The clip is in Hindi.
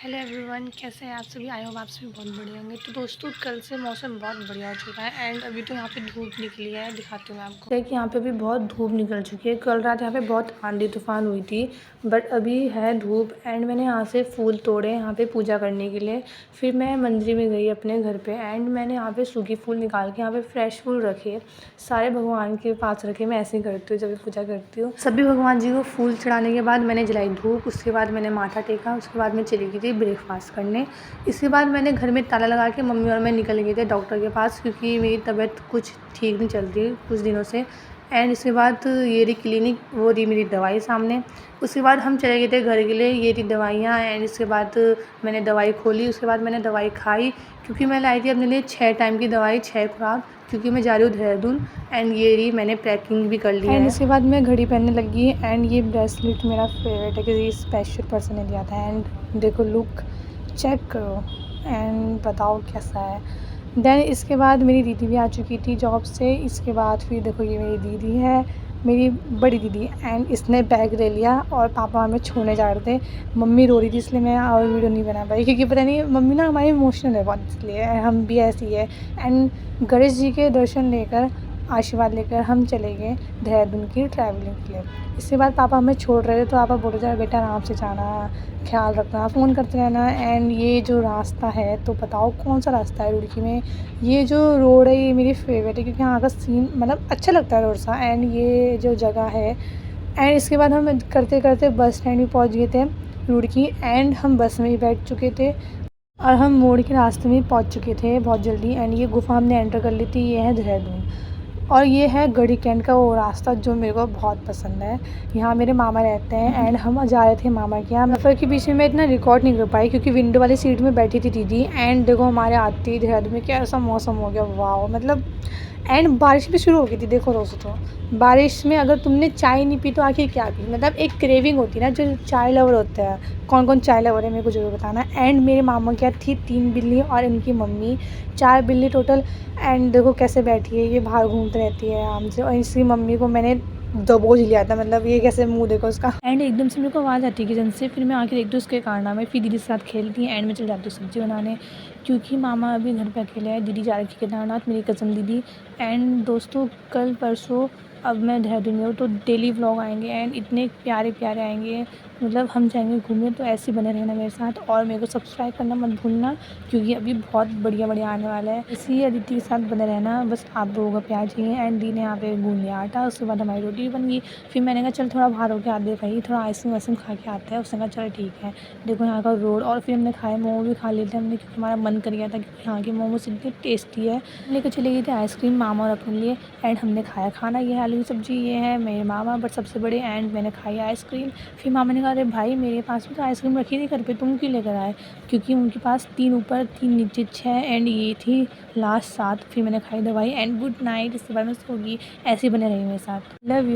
हेलो एवरीवन, कैसे हैं आप सभी। आई होप आप सभी बहुत बढ़िया होंगे। तो दोस्तों, कल से मौसम बहुत बढ़िया हो चुका है एंड अभी तो यहाँ पे धूप निकली है। दिखाती हूँ मैं आपको। देखिए यहाँ पे भी बहुत धूप निकल चुकी है। कल रात यहाँ पे बहुत आंधी तूफान हुई थी, बट अभी है धूप। एंड मैंने यहाँ से फूल तोड़े यहाँ पे पूजा करने के लिए। फिर मैं मंदिर में गई अपने घर पे एंड मैंने यहाँ पे सूखी फूल निकाल के यहाँ पे फ्रेश फूल रखे, सारे भगवान के पास रखे। मैं ऐसे ही करती हूँ जब भी पूजा करती हूँ। सभी भगवान जी को फूल चढ़ाने के बाद मैंने जलाई धूप। उसके बाद मैंने माथा टेका। उसके बाद मैं चली गई थी ब्रेकफास्ट करने। इसके बाद मैंने घर में ताला लगा के मम्मी और मैं निकल गए थे डॉक्टर के पास, क्योंकि मेरी तबीयत कुछ ठीक नहीं चल रही कुछ दिनों से। एंड इसके बाद ये रही क्लिनिक, वो रही मेरी दवाई सामने। उसके बाद हम चले गए थे घर के लिए। ये रही दवाइयाँ। एंड इसके बाद मैंने दवाई खोली। उसके बाद मैंने दवाई खाई, क्योंकि मैं लाई थी अपने लिए 6 टाइम की दवाई, 6 खुराक, क्योंकि मैं जा रही हूँ देहरादून। एंड ये रही मैंने पैकिंग भी कर ली है। एंड इसके बाद मैं घड़ी पहनने लगी। एंड ये ब्रेसलेट मेरा फेवरेट है, क्योंकि ये स्पेशल पर्सन ने दिया था। एंड देखो लुक चेक करो एंड बताओ कैसा है। देन इसके बाद मेरी दीदी भी आ चुकी थी जॉब से। इसके बाद फिर देखो ये मेरी दीदी है, मेरी बड़ी दीदी। एंड इसने बैग ले लिया और पापा हमें छोड़ने जा रहे थे। मम्मी रो रही थी, इसलिए मैं और वीडियो नहीं बना पाई, क्योंकि पता नहीं मम्मी ना हमारी इमोशनल है बहुत, इसलिए हम भी ऐसी है। एंड गणेश जी के दर्शन लेकर, आशीर्वाद लेकर हम चले गए देहरादून की ट्रैवलिंग के लिए। इसके बाद पापा हमें छोड़ रहे थे, तो पापा बोल रहे थे बेटा आराम से जाना, ख्याल रखना, फ़ोन करते रहना। एंड ये जो रास्ता है, तो बताओ कौन सा रास्ता है रुड़की में। ये जो रोड है ये मेरी फेवरेट है, क्योंकि यहाँ का सीन मतलब अच्छा लगता है रोड सा। एंड ये जो जगह है। एंड इसके बाद हम करते करते बस स्टैंड भी पहुँच गए थे रुड़की। एंड हम बस में ही बैठ चुके थे और हम मोड़ के रास्ते में पहुंच चुके थे बहुत जल्दी। एंड ये गुफा हमने एंटर कर ली थी। ये है देहरादून और ये है गढ़ी कैंट का वो रास्ता जो मेरे को बहुत पसंद है। यहाँ मेरे मामा रहते हैं एंड हम जा रहे थे मामा के यहाँ। सफ़र के बीच में मैं इतना रिकॉर्ड नहीं कर पाई, क्योंकि विंडो वाली सीट में बैठी थी दीदी। एंड देखो हमारे आते ही देहरादून में क्या ऐसा मौसम हो गया, वाह मतलब। एंड बारिश भी शुरू हो गई थी। देखो दोस्तों, बारिश में अगर तुमने चाय नहीं पी तो आखिर क्या पी। मतलब एक क्रेविंग होती है ना, जो चाय लवर होता है। कौन कौन चाय लवर है मेरे को ज़रूर बताना। एंड मेरे मामा क्या थी 3 बिल्ली और इनकी मम्मी, 4 बिल्ली टोटल। एंड देखो कैसे बैठी है, ये बाहर घूमती रहती है आराम से। और इसकी मम्मी को मैंने दबोच लिया था, मतलब ये कैसे मुंह देखो उसका। एंड एकदम से मेरे को आवाज़ आती है किचन से। फिर मैं आके देखती हूँ उसके कारनामे। फिर दीदी के साथ खेलती है एंड में चल जाती हूँ सब्ज़ी बनाने, क्योंकि मामा अभी घर पे अकेले है। दीदी जा रखी केदारनाथ, मेरी कज़न दीदी। एंड दोस्तों कल परसों अब मैं देहरादून में हूँ, तो डेली व्लॉग आएंगे एंड इतने प्यारे प्यारे आएंगे। मतलब हम जाएंगे घूमने, तो ऐसे बने रहना मेरे साथ। और मेरे को सब्सक्राइब करना मत भूलना, क्योंकि अभी बहुत बढ़िया बढ़िया आने वाला है। इसी अदिति के साथ बने रहना, बस आप लोगों का प्यार चाहिए। एंड दी ने यहाँ पे गूंद लिया आटा। उसके बाद हमारी रोटी बन गई। फिर मैंने कहा चल थोड़ा बाहर होके आते भाई, थोड़ा आइसक्रीम वाइसक्रीम खा के आते हैं। उसने कहा चल ठीक है। देखो यहाँ का रोड। और फिर हमने खाए मोमो भी खा लिए थे हमने, क्योंकि हमारा मन कर गया था, क्योंकि यहाँ के मोमोज इतने टेस्टी है। लेकर चले गए थे आइसक्रीम मामा और अपने लिए। एंड हमने खाया खाना। ये है आलू की सब्ज़ी, ये है मेरे मामा बट सबसे बड़े। एंड मैंने खाई आइसक्रीम। फिर मामा ने कहा अरे भाई मेरे पास भी तो आइसक्रीम रखी थी घर पे, तुम क्यों लेकर आए। क्योंकि उनके पास 3 ऊपर 3 नीचे 6 एंड ये थी लास्ट 7। फिर मैंने खाई दवाई एंड गुड नाइट। इसके बाद मैं सो गई। ऐसे ही बने रही मेरे साथ। Love you.